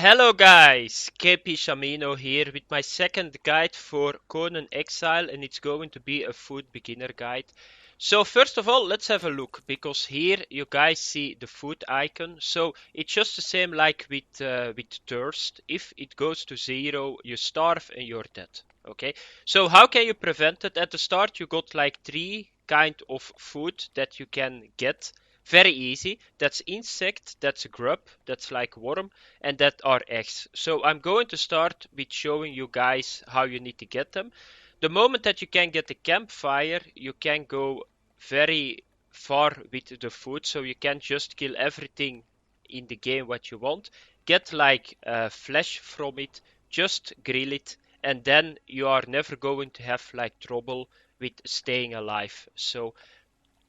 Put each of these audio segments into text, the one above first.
Hello guys, KpShamino here with my second guide for Conan Exile, and it's going to be a food beginner guide. So first of all, let's have a look, because here you guys see the food icon. So it's just the same like with thirst. If it goes to 0, you starve and you're dead. Okay, so how can you prevent it? At the start you got like 3 kind of food that you can get. Very easy. That's insect, that's a grub, that's like worm, and that are eggs. So I'm going to start with showing you guys how you need to get them. The moment that you can get the campfire, you can go very far with the food, so you can just kill everything in the game what you want. Get like flesh from it, just grill it, and then you are never going to have like trouble with staying alive. So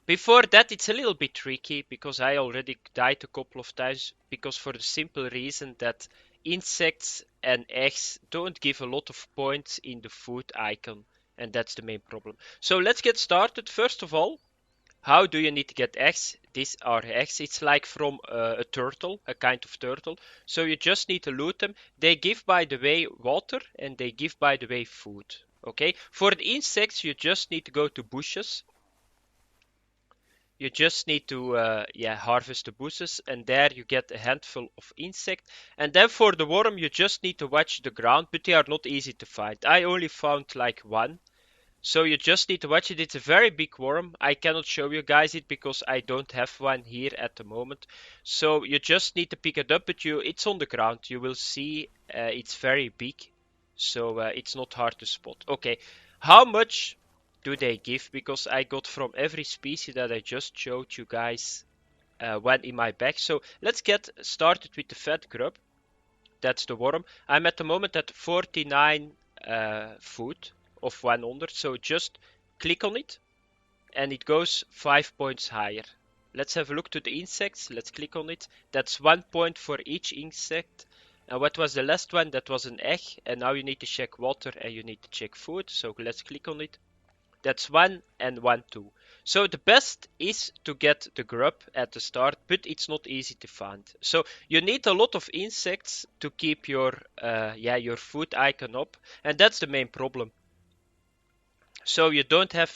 before that, it's a little bit tricky because I already died a couple of times, because for the simple reason that insects and eggs don't give a lot of points in the food icon, and that's the main problem. So let's get started. First of all, how do you need to get eggs? These are eggs. It's like from a turtle, a kind of turtle. So you just need to loot them. They give, by the way, water, and they give, by the way, food. Okay. For the insects, you just need to go to bushes. You just need to harvest the bushes, and there you get a handful of insect. And then for the worm, you just need to watch the ground, but they are not easy to find. I only found like one. So you just need to watch it. It's a very big worm. I cannot show you guys it because I don't have one here at the moment. So you just need to pick it up, but it's on the ground. You will see it's very big. So it's not hard to spot. Okay, how much do they give? Because I got from every species that I just showed you guys one in my bag. So let's get started with the fat grub. That's the worm. I'm at the moment at 49 food of 100. So just click on it and it goes 5 points higher. Let's have a look to the insects. Let's click on it. That's 1 point for each insect. And what was the last one? That was an egg. And now you need to check water and you need to check food. So let's click on it. That's 1 and 1, 2. So the best is to get the grub at the start, but it's not easy to find. So you need a lot of insects to keep your food icon up, and that's the main problem. So you don't have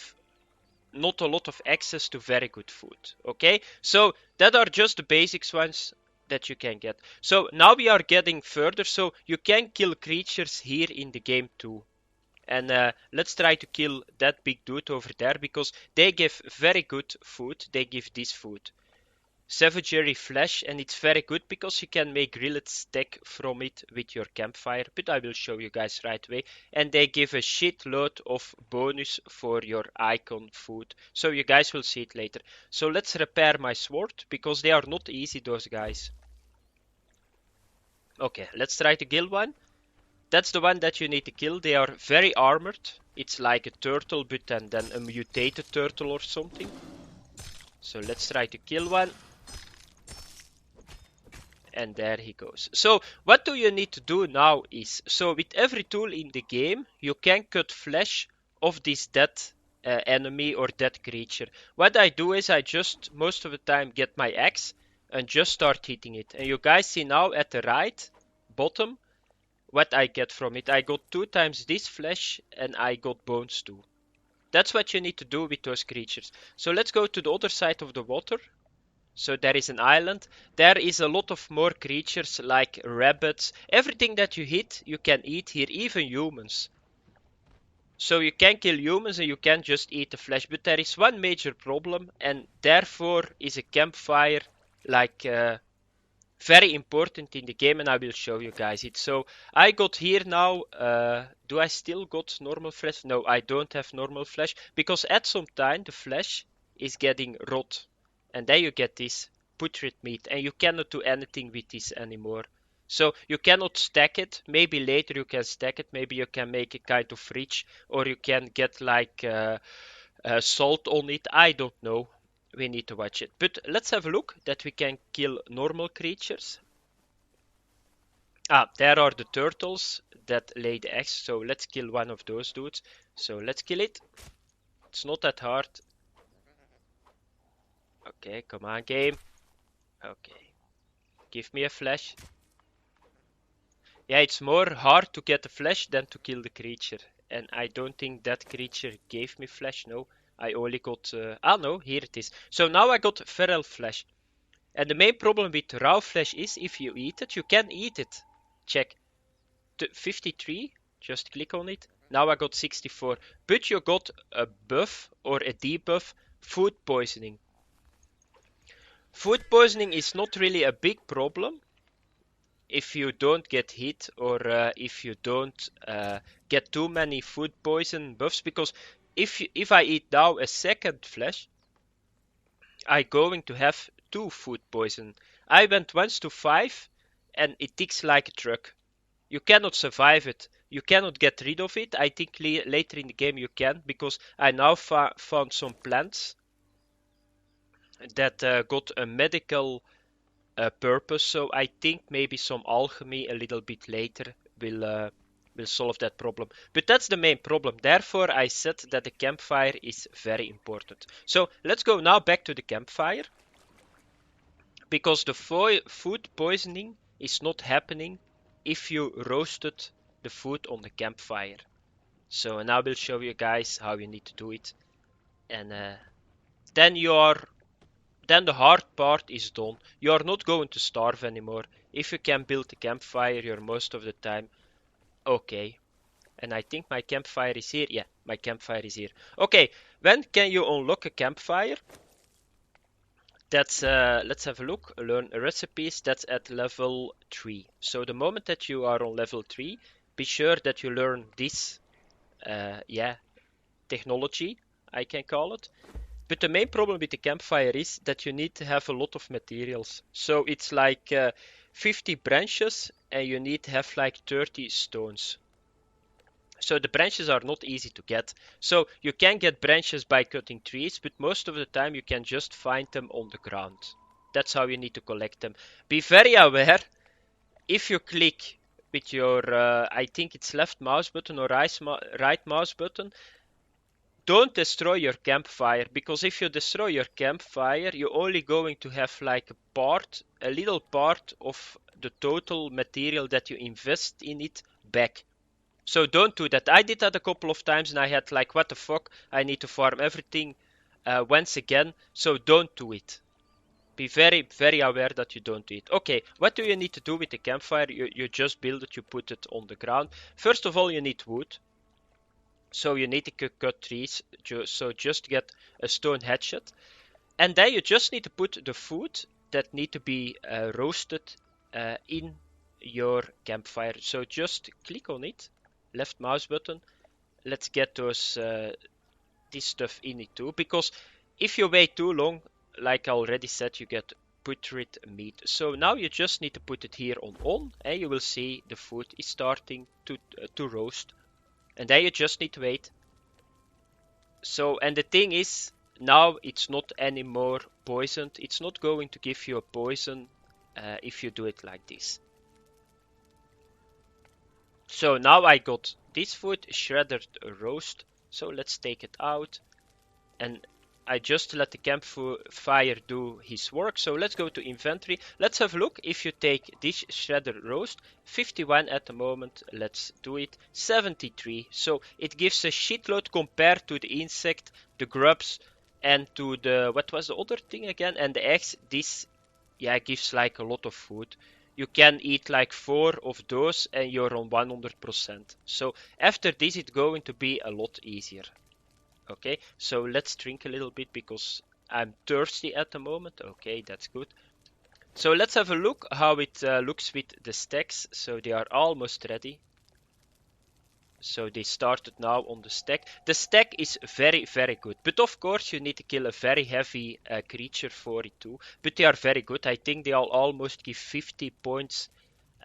not a lot of access to very good food. Okay, so that are just the basics ones that you can get. So now we are getting further, so you can kill creatures here in the game too. And let's try to kill that big dude over there, because they give very good food. They give this food, savagery flesh, and it's very good because you can make grilled steak from it with your campfire, but I will show you guys right away. And they give a shitload of bonus for your icon food, so you guys will see it later. So let's repair my sword, because they are not easy, those guys. Okay, let's try to kill one. That's the one that you need to kill. They are very armored. It's like a turtle, but then a mutated turtle or something. So let's try to kill one. And there he goes. So what do you need to do now is, so with every tool in the game, you can cut flesh of this dead enemy or dead creature. What I do is I just most of the time get my axe and just start hitting it. And you guys see now at the right bottom what I get from it. I got 2 times this flesh and I got bones too. That's what you need to do with those creatures. So let's go to the other side of the water. So there is an island. There is a lot of more creatures like rabbits. Everything that you hit, you can eat here, even humans. So you can kill humans and you can just eat the flesh. But there is one major problem, and therefore is a campfire like very important in the game, and I will show you guys it. So I got here now, do I still got normal flesh? No, I don't have normal flesh, because at some time the flesh is getting rot, and then you get this putrid meat, and you cannot do anything with this anymore. So you cannot stack it. Maybe later you can stack it, maybe you can make a kind of fridge, or you can get like salt on it. I don't know. We need to watch it. But let's have a look that we can kill normal creatures. Ah, there are the turtles that lay the eggs. So let's kill one of those dudes. So let's kill it. It's not that hard. Okay, come on, game. Okay. Give me a flash. Yeah, it's more hard to get the flesh than to kill the creature. And I don't think that creature gave me flesh, no. I only got... no, here it is. So now I got feral flesh. And the main problem with raw flesh is if you eat it, you can eat it. Check. 53, just click on it. Now I got 64. But you got a buff or a debuff, food poisoning. Food poisoning is not really a big problem if you don't get hit or if you don't get too many food poison buffs, because if I eat now a second flesh, I'm going to have 2 food poison. I went once to 5 and it ticks like a truck. You cannot survive it. You cannot get rid of it. I think later in the game you can, because I now found some plants that got a medical purpose. So I think maybe some alchemy a little bit later will solve that problem. But that's the main problem. Therefore, I said that the campfire is very important. So let's go now back to the campfire, because the food poisoning is not happening if you roasted the food on the campfire. So now I will show you guys how you need to do it, and then the hard part is done. You are not going to starve anymore. If you can build a campfire, you're most of the time okay. And I think my campfire is here. Yeah, my campfire is here. Okay, when can you unlock a campfire? That's let's have a look. Learn recipes. That's at level 3. So the moment that you are on level 3, be sure that you learn this technology, I can call it. But the main problem with the campfire is that you need to have a lot of materials. So it's like 50 branches and you need to have like 30 stones. So the branches are not easy to get. So you can get branches by cutting trees, but most of the time you can just find them on the ground. That's how you need to collect them. Be very aware, if you click with your, I think it's left mouse button or right mouse button, don't destroy your campfire, because if you destroy your campfire, you're only going to have like a little part of the total material that you invest in it back. So don't do that. I did that a couple of times and I had like, what the fuck, I need to farm everything once again. So don't do it. Be very, very aware that you don't do it. Okay, what do you need to do with the campfire? You just build it, you put it on the ground. First of all, you need wood. So you need to cut trees. So just get a stone hatchet. And then you just need to put the food that need to be roasted in your campfire. So just click on it. Left mouse button. Let's get this stuff in it too, because if you wait too long, like I already said, you get putrid meat. So now you just need to put it here on, and you will see the food is starting to roast, and then you just need to wait. So, and the thing is, now it's not anymore poisoned. It's not going to give you a poison if you do it like this. So now I got this food, shredded roast. So let's take it out. And I just let the campfire do his work. So let's go to inventory. Let's have a look. If you take this shredded roast, 51 at the moment. Let's do it. 73. So it gives a shitload compared to the insect, the grubs, and to the, what was the other thing again? And the eggs. This, yeah, gives like a lot of food. You can eat like 4 of those and you're on 100%. So after this it's going to be a lot easier. Okay, so let's drink a little bit because I'm thirsty at the moment. Okay, that's good. So let's have a look how it looks with the stacks. So they are almost ready. So they started now on the stack. The stack is very, very good. But of course you need to kill a very heavy creature for it too. But they are very good. I think they all almost give 50 points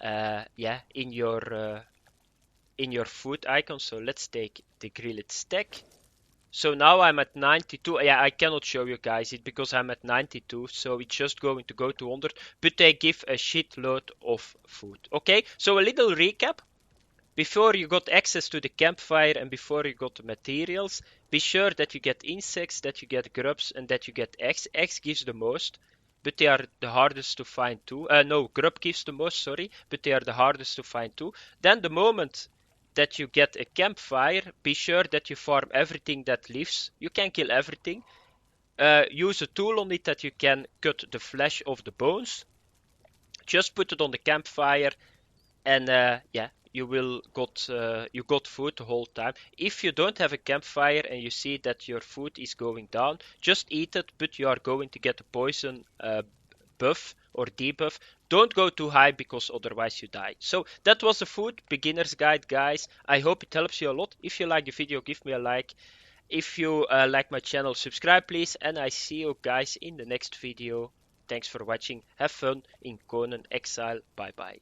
in your food icon. So let's take the grilled stack. So now I'm at 92. Yeah, I cannot show you guys it because I'm at 92. So it's just going to go to 100. But they give a shitload of food. Okay, so a little recap. Before you got access to the campfire and before you got the materials, be sure that you get insects, that you get grubs, and that you get eggs. Eggs gives the most. but they are the hardest to find too. No, grub gives the most, sorry, but they are the hardest to find too. Then the moment that you get a campfire, be sure that you farm everything that lives. You can kill everything. Use a tool on it that you can cut the flesh of the bones. Just put it on the campfire, and yeah, you got food the whole time. If you don't have a campfire and you see that your food is going down, just eat it, but you are going to get a poison buff or debuff. Don't go too high because otherwise you die. So that was the food beginner's guide, guys. I hope it helps you a lot. If you like the video, give me a like. If you like my channel, subscribe please, and I see you guys in the next video. Thanks for watching. Have fun in Conan Exile. Bye bye.